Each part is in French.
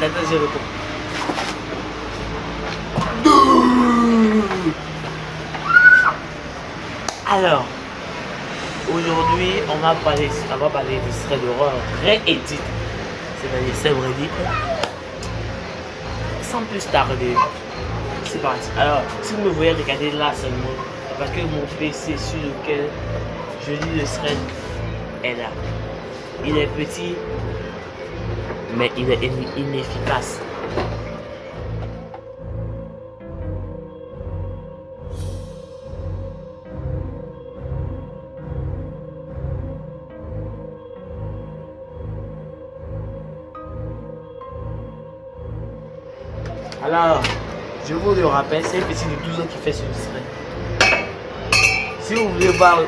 Attends, je réponds. Alors, aujourd'hui, on va parler du thread d'horreur réédité. C'est-à-dire, c'est vrai dit. Sans plus tarder, c'est parti. Alors, si vous me voyez regarder là seulement, c'est parce que mon PC sur lequel je lis le thread est là. Il est petit, mais il est inefficace. Alors, je vous le rappelle, c'est un petit de 12 ans qui fait ce thread. Si vous voulez voir,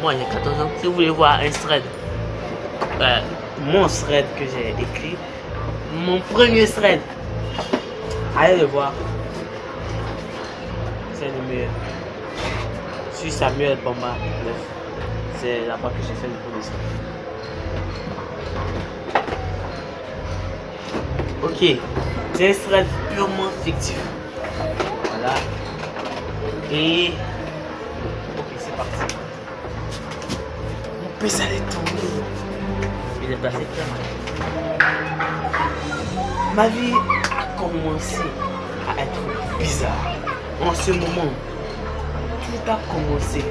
moi j'ai 14 ans, si vous voulez voir un thread, mon thread que j'ai écrit, mon premier thread, allez le voir. C'est le meilleur. Sur Samuel Bamba, bref, c'est là-bas que j'ai fait le premier thread. Ok. C'est un thread purement fictif. Voilà. Et... ok, c'est parti. Mon PC est tombé. Il est placé très mal. Ma vie a commencé à être bizarre. En ce moment, tout a commencé.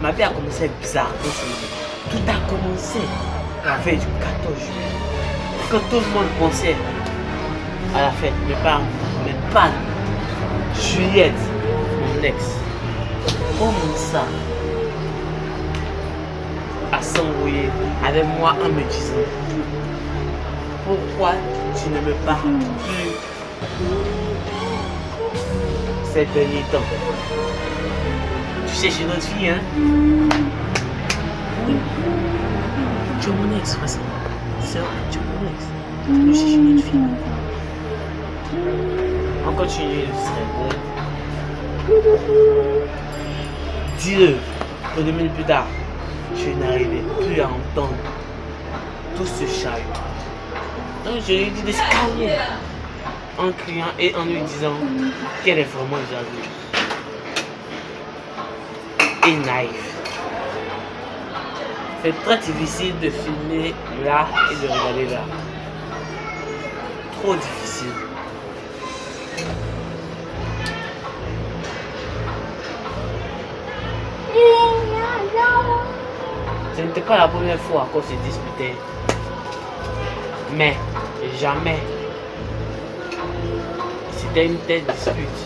Ma vie a commencé à être bizarre en ce moment. Tout a commencé la veille du 14 juillet. Quand tout le monde pensait à la fête, mais pas Juliette, mon ex, commença à s'embrouiller avec moi en me disant: pourquoi tu ne me parles plus ces derniers temps? Tu cherches une autre fille, hein? Oui. Tu es mon ex, Vincent. C'est vrai, tu es mon ex. Je cherche une autre fille. On continue le thread. Dis-le, peu de minutes plus tard, je n'arrivais plus à entendre tout ce chahut. Donc je lui dis de se calmer en criant et en lui disant qu'elle est vraiment jalouse et naïve. C'est très difficile de filmer là et de regarder là. Trop difficile. Ce n'était pas la première fois qu'on se disputait. Mais jamais c'était une telle dispute.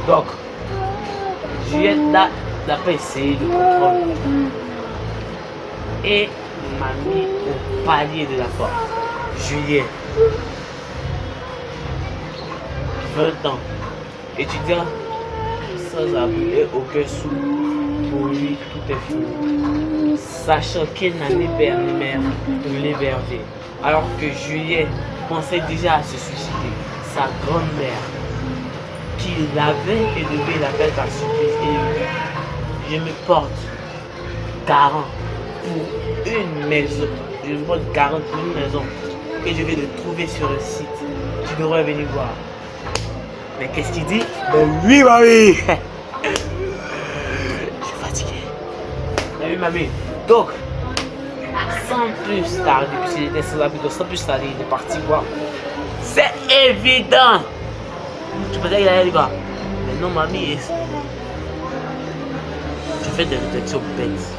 Donc, Juliette n'a pas essayé de contrôle et m'a mis au palier de la porte. Juliette, 20 ans, étudiant sans abri et aucun sou. Pour lui, tout est fini. Sachant qu'il n'a ni père ni mère pour l'héberger. Alors que Juliette pensait déjà à se suicider. Sa grand-mère, qui l'avait élevé, l'appelle par surprise et je me porte garant pour une maison. Je me porte garant pour une maison que je vais le trouver sur le site. Tu devrais venir voir. Mais qu'est-ce qu'il dit? Ben oui, mamie. Oui, mamie. Donc, sans plus tarder, puisqu'il était sans habit, sans plus tarder, il est parti voir. C'est évident. Tu pensais qu'il allait dire, mais non, mamie, tu fais des réflexions bêtes.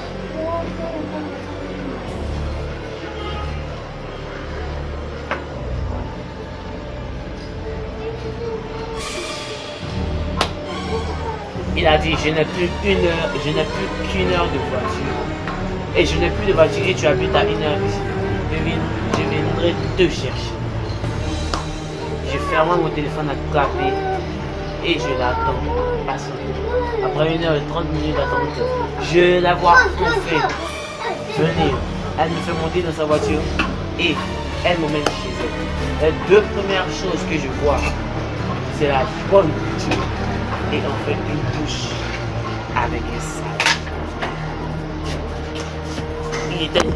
Il a dit, je n'ai plus qu'une heure de voiture. Et je n'ai plus de voiture et tu habites à 1 heure ici. Je viendrai te chercher. Je ferme mon téléphone à clapper et je l'attends. Après 1 heure et 30 minutes d'attente, je la vois enfin venir. Elle me fait monter dans sa voiture et elle m'emmène chez elle. Les deux premières choses que je vois, c'est la bonne nourriture et on fait une douche avec un sac. Il était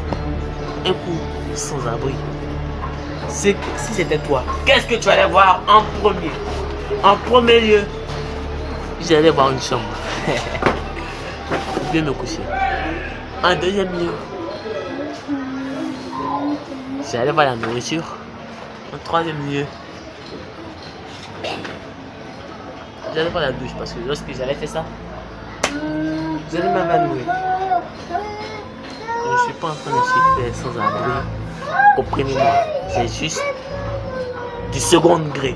un coup sans abri. Si c'était toi, qu'est-ce que tu allais voir en premier? En premier lieu, j'allais voir une chambre. Bien me coucher. En deuxième lieu, j'allais voir la nourriture. En troisième lieu, j'allais voir la douche parce que lorsque j'avais fait ça, j'allais m'évanouir. Je ne suis pas en train de chercher sans abri au premier mois. C'est juste du second degré.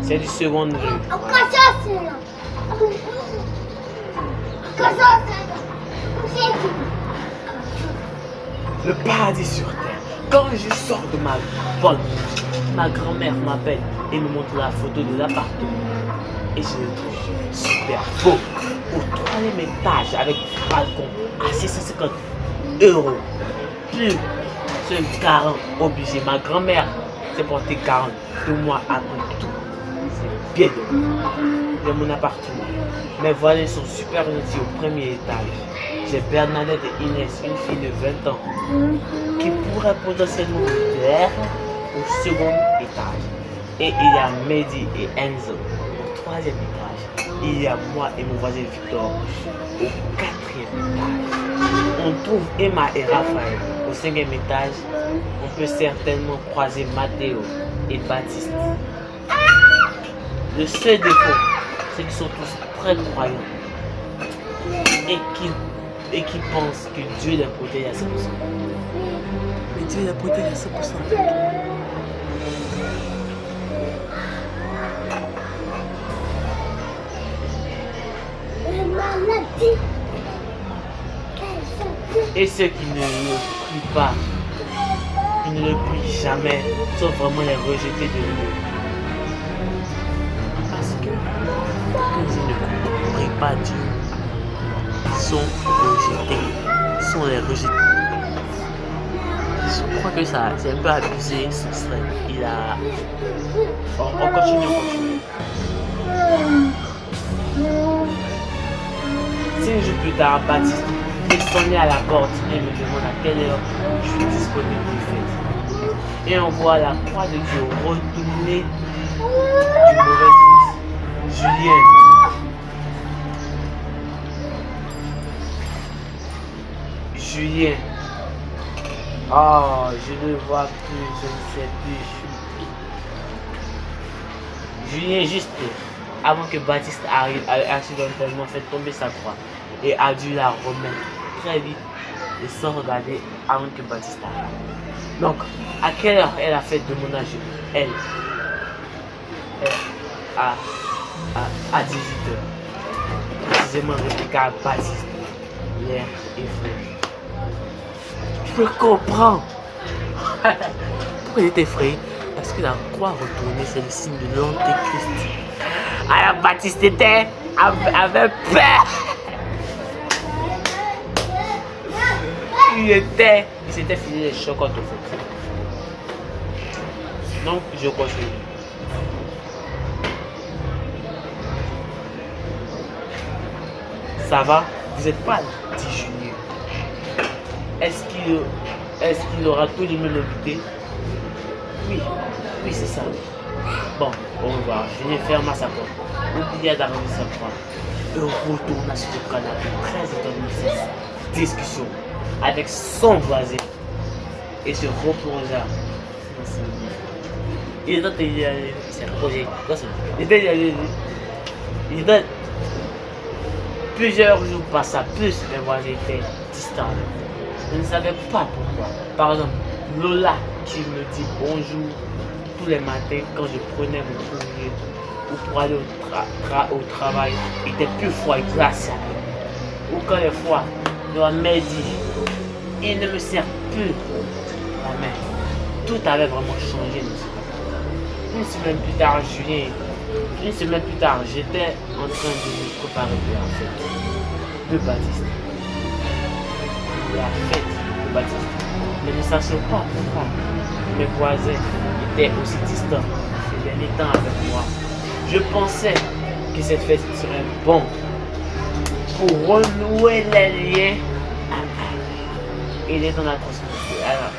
C'est du second degré. Le paradis sur terre. Quand je sors de ma porte, ma grand-mère m'appelle et me montre la photo de l'appartement. Et je le trouve super beau. Au troisième étage avec balcon à 650 €. Plus ce 40 obligé. Ma grand-mère s'est portée 40 de moi à tout. C'est bien de mon appartement. Mes voisins sont super gentils au premier étage. J'ai Bernadette et Inès, une fille de 20 ans, qui pourrait potentiellement me plaire au second étage. Et il y a Mehdi et Enzo au troisième étage. Il y a moi et mon voisin Victor au quatrième étage. On trouve Emma et Raphaël au cinquième étage. On peut certainement croiser Mathéo et Baptiste. Le seul défaut, c'est qu'ils sont tous très croyants et qui pensent que Dieu les protège à 100%. Mais Dieu les protège à 100%. Et ceux qui ne le prient pas, qui ne le prient jamais, sont vraiment les rejetés de Dieu. Parce que quand ils ne prient pas Dieu, ils sont rejetés, sont les rejetés. Je crois que ça, c'est un peu abusé, ce serait. Il a... On continue. 5 jours plus tard, Baptiste est sonné à la porte et me demande à quelle heure je suis disponible pour fête. Et on voit la croix de Dieu retourner du mauvais sens. Julien. Oh, je ne vois plus, je ne sais plus. Julien, juste avant que Baptiste arrive, a accidentellement fait tomber sa croix et a dû la remettre très vite et sans regarder avant que Baptiste arrive. Donc, à quelle heure elle a fait de mon âge? Elle à 18h. Précisément répliqua Baptiste, l'air effrayé. Je comprends. Pourquoi il était effrayé? Parce que la croix retournée, c'est le signe de l'antéchrist. Alors Baptiste avait peur. Il s'était filé les chocottes au fait. Donc je continue. Ça va? Vous êtes pâle, dit Julien. Est-ce qu'il aura tous les mêmes invités? Oui, c'est ça. Bon, on va voir. Julien ferma sa porte. Oublia d'arranger sa croix. Et retourna sur le canapé, très étonné de cette discussion avec son voisin. Et se reposa dans son lit. Il s'est reposé dans son lit. Il était plusieurs jours passa, plus mes voisins étaient distants. Je ne savais pas pourquoi. Par exemple, Lola qui me dit bonjour tous les matins quand je prenais mon courrier ou pour aller au travail était plus froid et glacial. Ou quand les fois, Mehdi, il ne me sert plus la main. Tout avait vraiment changé. Une semaine plus tard, j'étais en train de me préparer pour la fête de Baptiste. La fête de Baptiste. Mais ne sachant pas pourquoi mes voisins étaient aussi distants ces derniers temps avec moi. Je pensais que cette fête serait bonne pour renouer les liens et les dans l'atmosphère. Alors,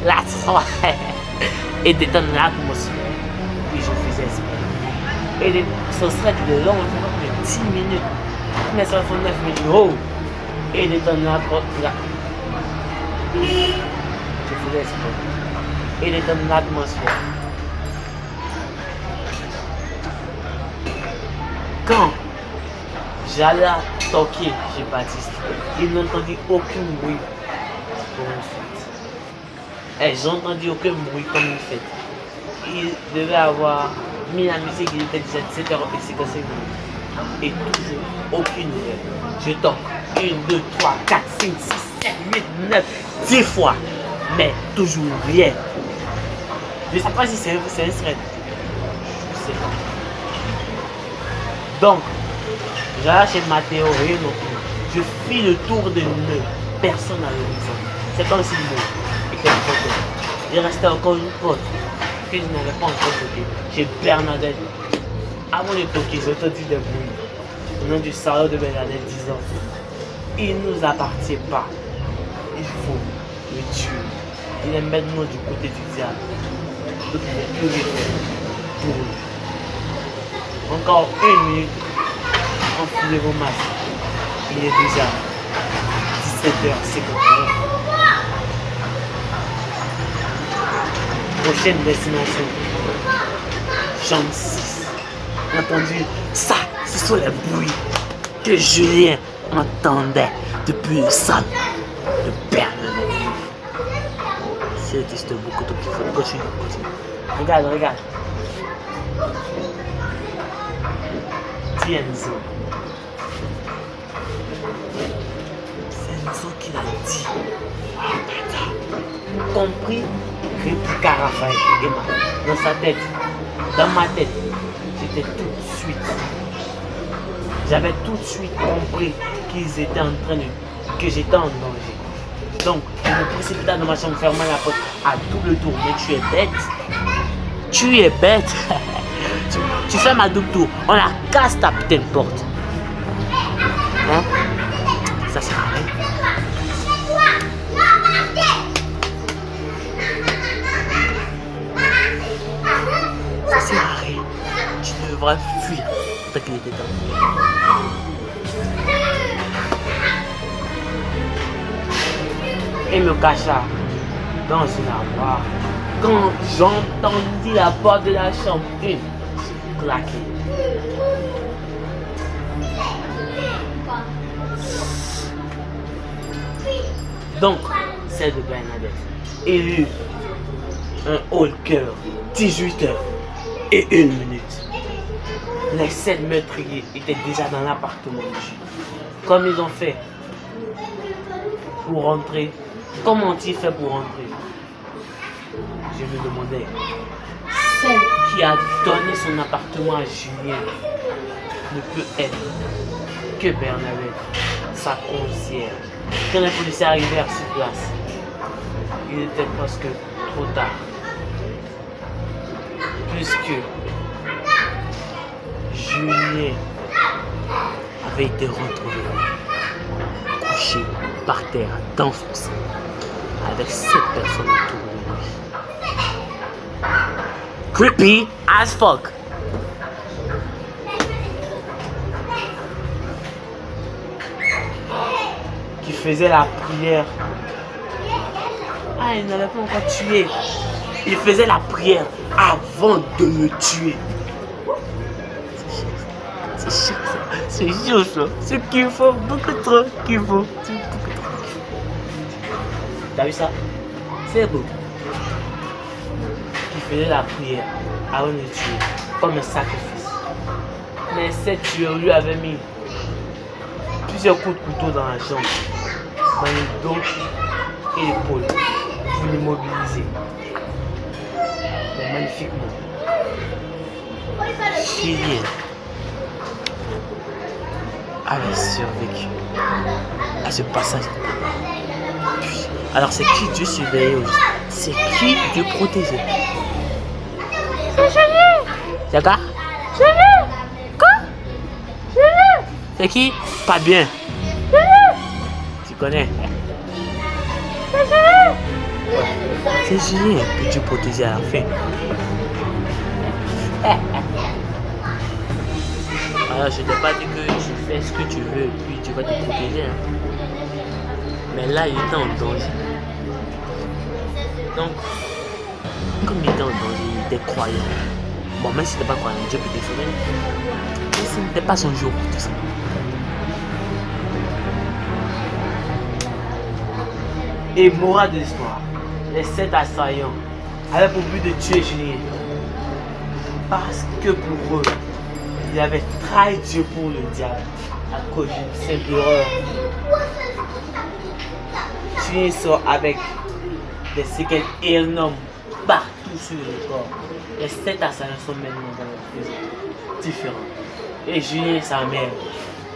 l'atmosphère et détendre l'atmosphère. Puis je faisais exprès. Et ce serait de long, de 10 minutes. Mais ça fait 9 minutes. Oh! Et détendre l'atmosphère. Je faisais exprès. Et détendre l'atmosphère. Quand j'allais toquer chez Baptiste, il n'entendit aucun bruit comme une fête. Et j'ai entendu aucun bruit comme une fête. Il devait avoir mis la musique, il était déjà 17h55 et toujours aucune nouvelle. Je toque 1, 2, 3, 4, 5, 6, 7, 8, 9, 10 fois, mais toujours rien. Je ne sais pas si c'est un thread. Je ne sais pas. Donc, j'allais chez Mathéo, rien non plus. Je fis le tour de nœud. Personne à l'horizon. C'est comme si le nœud était un poteau. Il restait encore une porte que je n'avais pas encore toqué. Chez Bernadette. Avant de toquer, j'ai entendu des bruits. Au nom du salaud de Bernadette disant, il ne nous appartient pas. Il faut le tuer. Il est maintenant du côté du diable. Donc il ne peut rien faire pour lui. Encore 1 minute. Enfilez vos masques. Il est déjà 17h51. Prochaine destination. Chambre 6. Entendu ça, ce sont les bruits que Julien entendait depuis le salon de Bernadette. C'est triste beaucoup de qu'il faut continuer. Regarde. Tienzo. C'est Enzo qui l'a dit. Compris, répliqua Raphaël et Emma. Dans sa tête, dans ma tête, j'avais tout de suite compris qu'ils étaient en train de, que j'étais en danger. Donc, je me précipita dans ma chambre, fermant la porte à double tour. Mais tu es bête. Tu es bête. Tu fais ma double tour. On la casse ta putain de porte. Hein? Ça sert à rien. Ça sert à rien. Tu devrais fuir tant qu'il était temps. Et me cacha dans une armoire. Quand j'entendis la porte de la chambre 1 claquer. Donc, celle de Bernadette élu un haut cœur 18h01. Les 7 meurtriers étaient déjà dans l'appartement de Jules. Comme ils ont fait pour rentrer, comment ont-ils fait pour rentrer? Je me demandais. Celle qui a donné son appartement à Julien ne peut être que Bernadette, sa concierge. Quand les policiers arrivèrent sur place, il était presque trop tard. Puisque Julien avait été retrouvé couché par terre dans son sein avec 7 personnes autour de lui. Creepy as fuck. Qui faisait la prière. Ah, il n'avait pas encore tué. Il faisait la prière avant de me tuer. C'est chaud ça. C'est qu'il faut beaucoup trop qu'il faut. T'as vu ça? C'est beau. Qui faisait la prière avant de le tuer. Comme un sacrifice. Mais cette tueur lui avait mis plusieurs coups de couteau dans la jambe, dans le dos et l'épaule pour l'immobiliser. Mais magnifiquement. Julien avait survécu à ce passage. Puis, alors c'est qui Dieu surveillait aujourd'hui? C'est qui Dieu protégeait? C'est Julien! C'est quoi? Julien! Quoi? Julien! C'est qui? Pas bien. Julien! Tu connais? C'est Julien que tu protégeais à la fin. Alors je t'ai pas dit que tu fais ce que tu veux et puis tu vas te protéger. Hein. Mais là il était en danger. Donc, comme il était en danger, il était croyant. Bon, même s'il n'était pas croyant, Dieu peut te sauver. Mais ce n'était pas son jour, tout ça. Et morale de l'histoire, les 7 assaillants avaient pour but de tuer Julien. Parce que pour eux, il avait trahi Dieu pour le diable à cause d'une simple erreur. Julien sort avec des séquelles énormes partout sur le corps. Les 7 assaillants sont maintenant dans leur prison différents. Et Julien et sa mère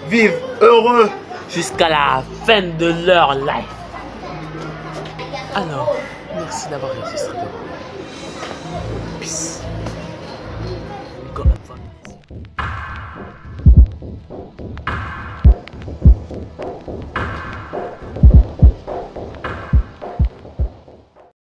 vivent heureux jusqu'à la fin de leur life. Alors, merci d'avoir enregistré. Peace. God.